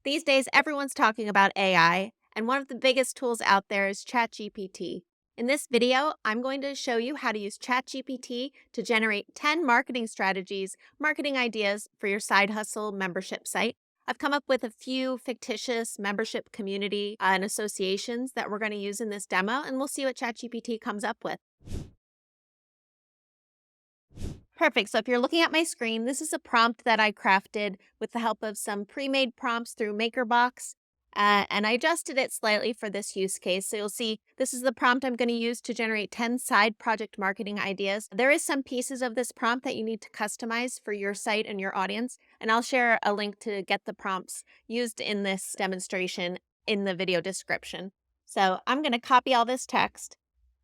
These days, everyone's talking about AI, and one of the biggest tools out there is ChatGPT. In this video, I'm going to show you how to use ChatGPT to generate 10 marketing strategies, marketing ideas for your side hustle membership site. I've come up with a few fictitious membership community and associations that we're going to use in this demo, and we'll see what ChatGPT comes up with. Perfect. So if you're looking at my screen, this is a prompt that I crafted with the help of some pre-made prompts through MakerBox. And I adjusted it slightly for this use case. So you'll see this is the prompt I'm going to use to generate 10 side project marketing ideas. There is some pieces of this prompt that you need to customize for your site and your audience. And I'll share a link to get the prompts used in this demonstration in the video description. So I'm going to copy all this text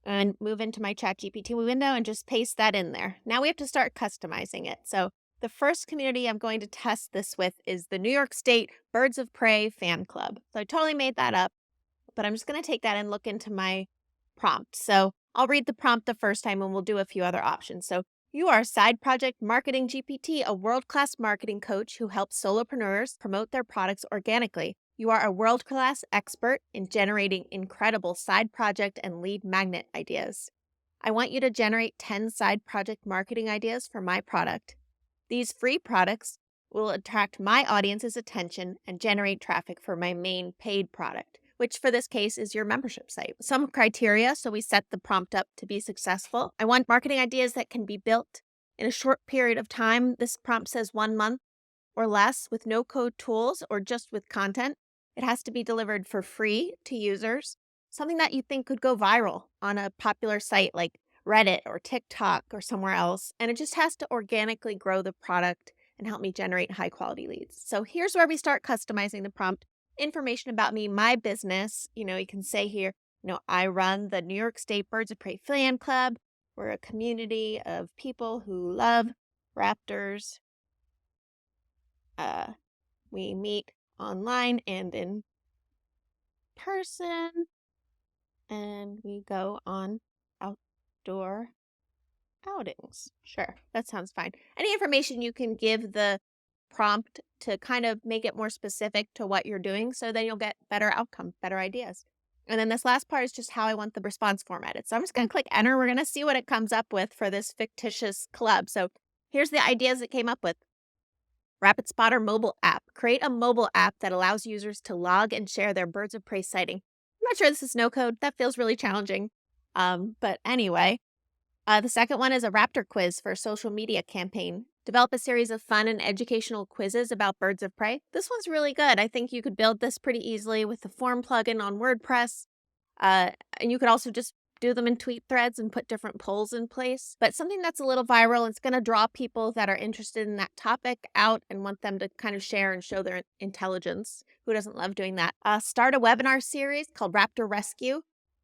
and move into my ChatGPT window and just paste that in there. Now we have to start customizing it. So the first community I'm going to test this with is the New York State Birds of Prey fan club. So I totally made that up, but I'm just going to take that and look into my prompt. So I'll read the prompt the first time and we'll do a few other options. So you are Side Project Marketing GPT, a world-class marketing coach who helps solopreneurs promote their products organically. You are a world-class expert in generating incredible side project and lead magnet ideas. I want you to generate 10 side project marketing ideas for my product. These free products will attract my audience's attention and generate traffic for my main paid product, which for this case is your membership site. Some criteria, so we set the prompt up to be successful. I want marketing ideas that can be built in a short period of time. This prompt says 1 month or less with no code tools or just with content. It has to be delivered for free to users, something that you think could go viral on a popular site like Reddit or TikTok or somewhere else. And it just has to organically grow the product and help me generate high quality leads. So here's where we start customizing the prompt. Information about me, my business. You can say here, I run the New York State Birds of Prey fan club. We're a community of people who love raptors. We meet online and in person, and we go on outdoor outings. Sure, that sounds fine. Any information you can give the prompt to kind of make it more specific to what you're doing, so then you'll get better outcome, better ideas. And then this last part is just how I want the response formatted. So I'm just going to click enter. We're going to see what it comes up with for this fictitious club. So here's the ideas it came up with. Rapid Spotter mobile app. Create a mobile app that allows users to log and share their birds of prey sighting. I'm not sure this is no code. That feels really challenging. But anyway, the second one is a raptor quiz for a social media campaign. Develop a series of fun and educational quizzes about birds of prey. This one's really good. I think you could build this pretty easily with the form plugin on WordPress. And you could also just do them in tweet threads and put different polls in place. But something that's a little viral, it's going to draw people that are interested in that topic out and want them to kind of share and show their intelligence. Who doesn't love doing that? Start a webinar series called Raptor Rescue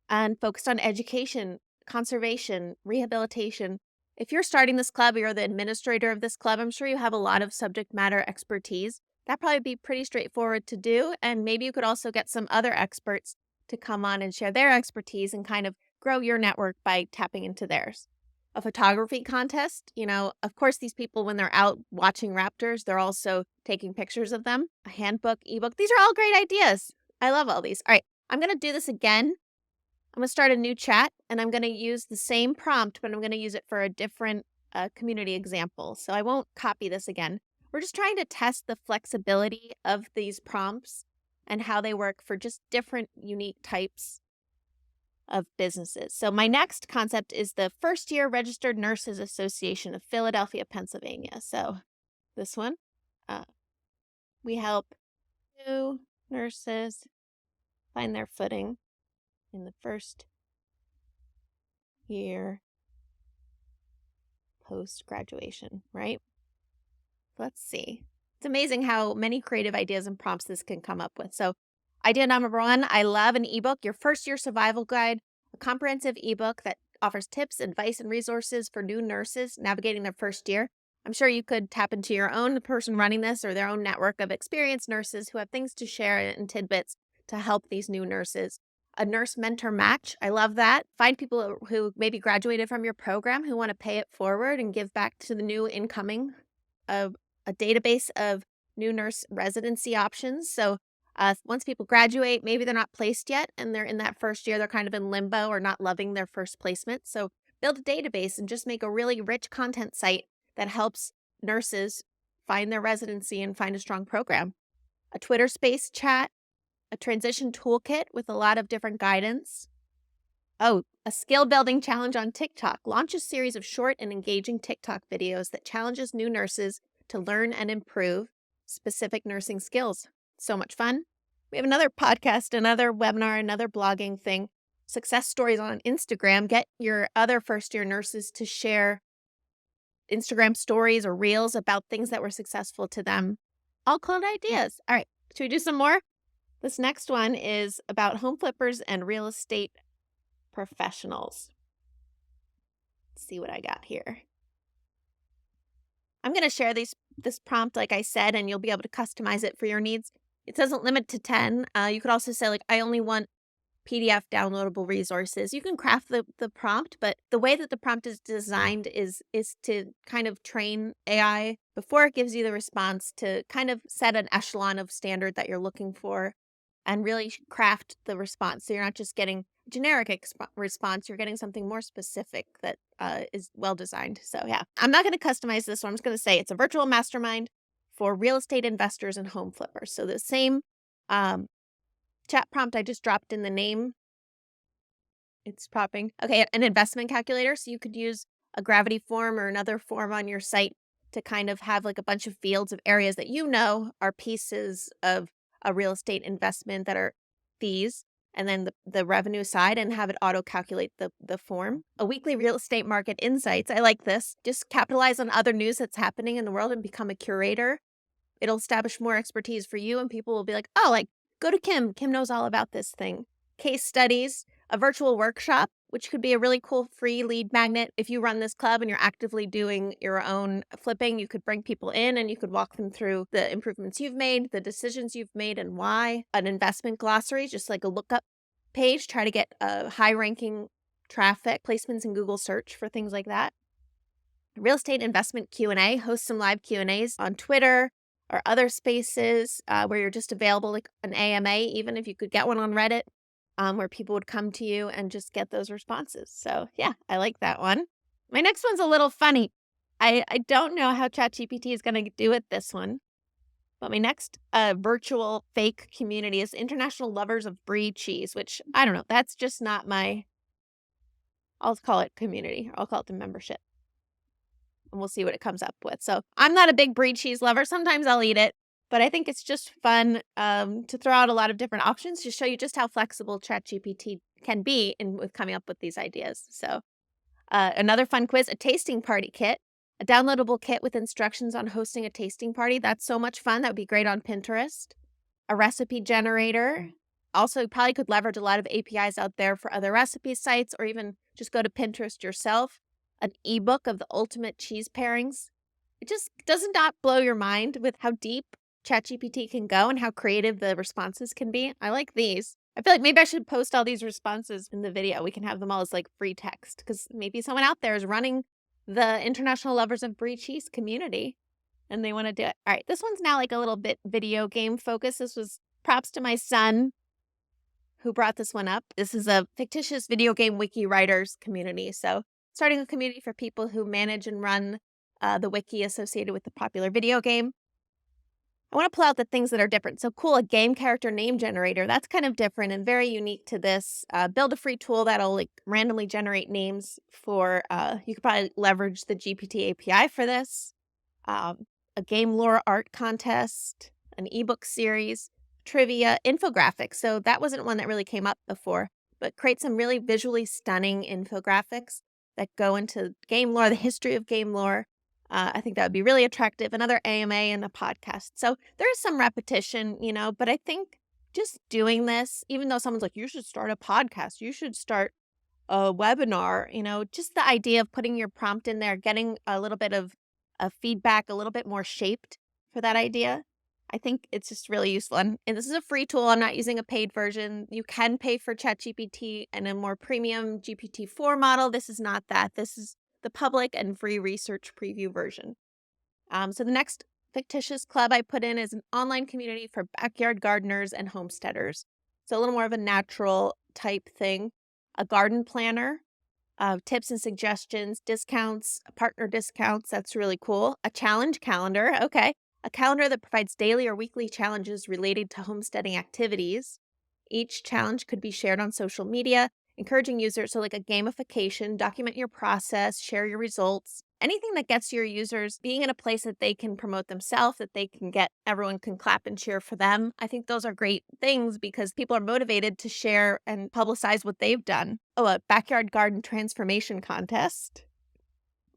and focused on education, conservation, rehabilitation. If you're starting this club or you're the administrator of this club, I'm sure you have a lot of subject matter expertise. That'd probably be pretty straightforward to do. And maybe you could also get some other experts to come on and share their expertise and kind of grow your network by tapping into theirs. A photography contest, of course, these people, when they're out watching raptors, they're also taking pictures of them. A handbook, ebook, these are all great ideas. I love all these. All right, I'm going to do this again. I'm going to start a new chat and I'm going to use the same prompt, but I'm going to use it for a different community example. So I won't copy this again. We're just trying to test the flexibility of these prompts and how they work for just different unique types of businesses. So my next concept is the First Year Registered Nurses Association of Philadelphia, Pennsylvania. So this one, we help new nurses find their footing in the first year post-graduation, right? Let's see. It's amazing how many creative ideas and prompts this can come up with. So idea number one, I love an ebook, your first year survival guide, a comprehensive ebook that offers tips, advice, and resources for new nurses navigating their first year. I'm sure you could tap into your own person running this or their own network of experienced nurses who have things to share and tidbits to help these new nurses. A nurse mentor match. I love that. Find people who maybe graduated from your program who want to pay it forward and give back to the new incoming of a database of new nurse residency options. So Once people graduate, maybe they're not placed yet and they're in that first year, they're kind of in limbo or not loving their first placement. So build a database and just make a really rich content site that helps nurses find their residency and find a strong program. A Twitter space chat, a transition toolkit with a lot of different guidance. Oh, a skill building challenge on TikTok. Launch a series of short and engaging TikTok videos that challenges new nurses to learn and improve specific nursing skills. So much fun. We have another podcast, another webinar, another blogging thing. Success stories on Instagram. Get your other first-year nurses to share Instagram stories or reels about things that were successful to them. All cool ideas. All right, should we do some more? This next one is about home flippers and real estate professionals. Let's see what I got here. I'm going to share this prompt, like I said, and you'll be able to customize it for your needs. It doesn't limit to 10. You could also say, like, I only want PDF downloadable resources. You can craft the prompt, but the way that the prompt is designed is to kind of train AI before it gives you the response to kind of set an echelon of standard that you're looking for and really craft the response. So you're not just getting generic response, you're getting something more specific that is well designed. So yeah, I'm not going to customize this one. I'm just going to say it's a virtual mastermind for real estate investors and home flippers. So the same chat prompt I just dropped in the name. It's popping. Okay, an investment calculator. So you could use a gravity form or another form on your site to kind of have like a bunch of fields of areas that you know are pieces of a real estate investment that are fees, and then the revenue side, and have it auto calculate the form. A weekly real estate market insights. I like this. Just capitalize on other news that's happening in the world and become a curator. It'll establish more expertise for you, and people will be like, oh, like, go to Kim. Kim knows all about this thing. Case studies, a virtual workshop, which could be a really cool free lead magnet. If you run this club and you're actively doing your own flipping, you could bring people in and you could walk them through the improvements you've made, the decisions you've made, and why. An investment glossary, just like a lookup page, try to get high ranking traffic, placements in Google search for things like that. Real estate investment Q&A, host some live Q&As on Twitter or other spaces where you're just available, like an AMA, even if you could get one on Reddit, where people would come to you and just get those responses. So yeah, I like that one. My next one's a little funny. I don't know how ChatGPT is going to do it this one, but my next virtual fake community is International Lovers of Brie Cheese, which I don't know. That's just not my, I'll call it community. Or I'll call it the membership. And we'll see what it comes up with. So I'm not a big Brie cheese lover. Sometimes I'll eat it, but I think it's just fun to throw out a lot of different options to show you just how flexible ChatGPT can be with coming up with these ideas. So another fun quiz, a tasting party kit, a downloadable kit with instructions on hosting a tasting party. That's so much fun. That would be great on Pinterest. A recipe generator. Also, you probably could leverage a lot of APIs out there for other recipe sites, or even just go to Pinterest yourself. An ebook of the ultimate cheese pairings. It just doesn't not blow your mind with how deep ChatGPT can go and how creative the responses can be. I like these. I feel like maybe I should post all these responses in the video. We can have them all as like free text, because maybe someone out there is running the International Lovers of Brie Cheese community and they want to do it. All right, this one's now like a little bit video game focused. This was props to my son who brought this one up. This is a fictitious video game wiki writers community. So starting a community for people who manage and run the wiki associated with the popular video game. I want to pull out the things that are different. So cool, a game character name generator. That's kind of different and very unique to this. Build a free tool that'll like randomly generate names for, you could probably leverage the GPT API for this. A game lore art contest, an ebook series, trivia, infographics. So that wasn't one that really came up before, but create some really visually stunning infographics that go into game lore, the history of game lore. I think that would be really attractive. Another AMA and a podcast. So there is some repetition, but I think just doing this, even though someone's like, you should start a podcast, you should start a webinar, just the idea of putting your prompt in there, getting a little bit of feedback, a little bit more shaped for that idea. I think it's just really useful. And this is a free tool. I'm not using a paid version. You can pay for ChatGPT and a more premium GPT-4 model. This is not that. This is the public and free research preview version. So the next fictitious club I put in is an online community for backyard gardeners and homesteaders. So a little more of a natural type thing. A garden planner, tips and suggestions, discounts, partner discounts. That's really cool. A challenge calendar. Okay. A calendar that provides daily or weekly challenges related to homesteading activities. Each challenge could be shared on social media, encouraging users. So, like a gamification, document your process, share your results, anything that gets your users being in a place that they can promote themselves, that they can get, everyone can clap and cheer for them. I think those are great things because people are motivated to share and publicize what they've done. Oh, a backyard garden transformation contest,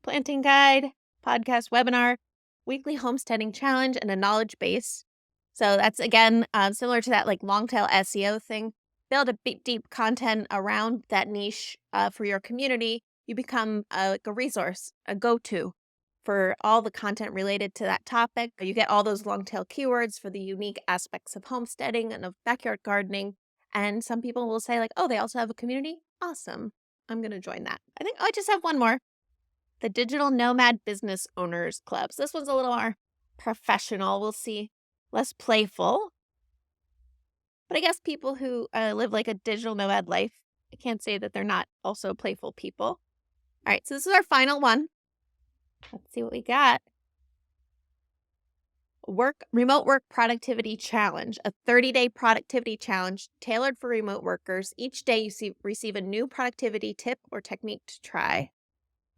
planting guide, podcast webinar, weekly homesteading challenge, and a knowledge base. So that's again similar to that like long tail SEO thing. Build a deep content around that niche for your community. You become like a resource, a go-to for all the content related to that topic. You get all those long tail keywords for the unique aspects of homesteading and of backyard gardening. And some people will say like, oh, they also have a community. Awesome. I'm going to join that. I think I just have one more. The Digital Nomad Business Owners Club. So this one's a little more professional. We'll see, less playful. But I guess people who live like a digital nomad life, I can't say that they're not also playful people. All right, so this is our final one. Let's see what we got. Remote work productivity challenge, a 30-day productivity challenge tailored for remote workers. Each day you receive a new productivity tip or technique to try.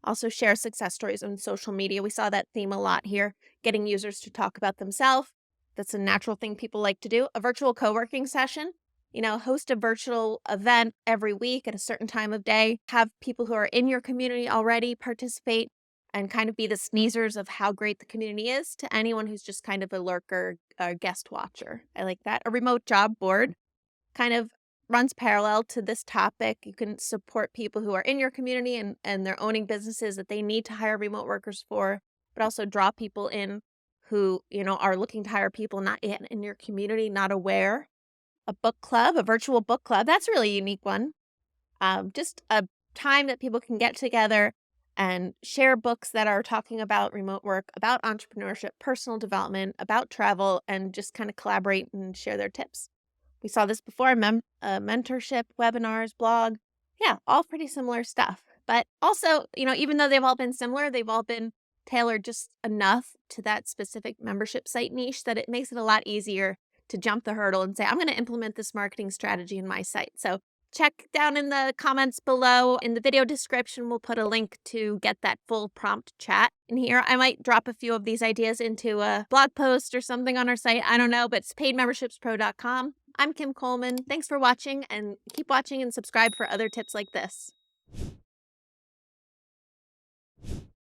Also share success stories on social media. We saw that theme a lot here, getting users to talk about themselves. That's a natural thing people like to do. A virtual co-working session, host a virtual event every week at a certain time of day. Have people who are in your community already participate and kind of be the sneezers of how great the community is to anyone who's just kind of a lurker or guest watcher. I like that. A remote job board kind of runs parallel to this topic. You can support people who are in your community and they're owning businesses that they need to hire remote workers for, but also draw people in who, are looking to hire people not yet in your community, not aware. A book club, a virtual book club. That's a really unique one. Just a time that people can get together and share books that are talking about remote work, about entrepreneurship, personal development, about travel, and just kind of collaborate and share their tips. We saw this before, mentorship, webinars, blog. Yeah, all pretty similar stuff. But also, even though they've all been similar, they've all been tailored just enough to that specific membership site niche that it makes it a lot easier to jump the hurdle and say, I'm going to implement this marketing strategy in my site. So check down in the comments below. In the video description, we'll put a link to get that full prompt chat in here. I might drop a few of these ideas into a blog post or something on our site. I don't know, but it's paidmembershipspro.com. I'm Kim Coleman. Thanks for watching, and keep watching and subscribe for other tips like this.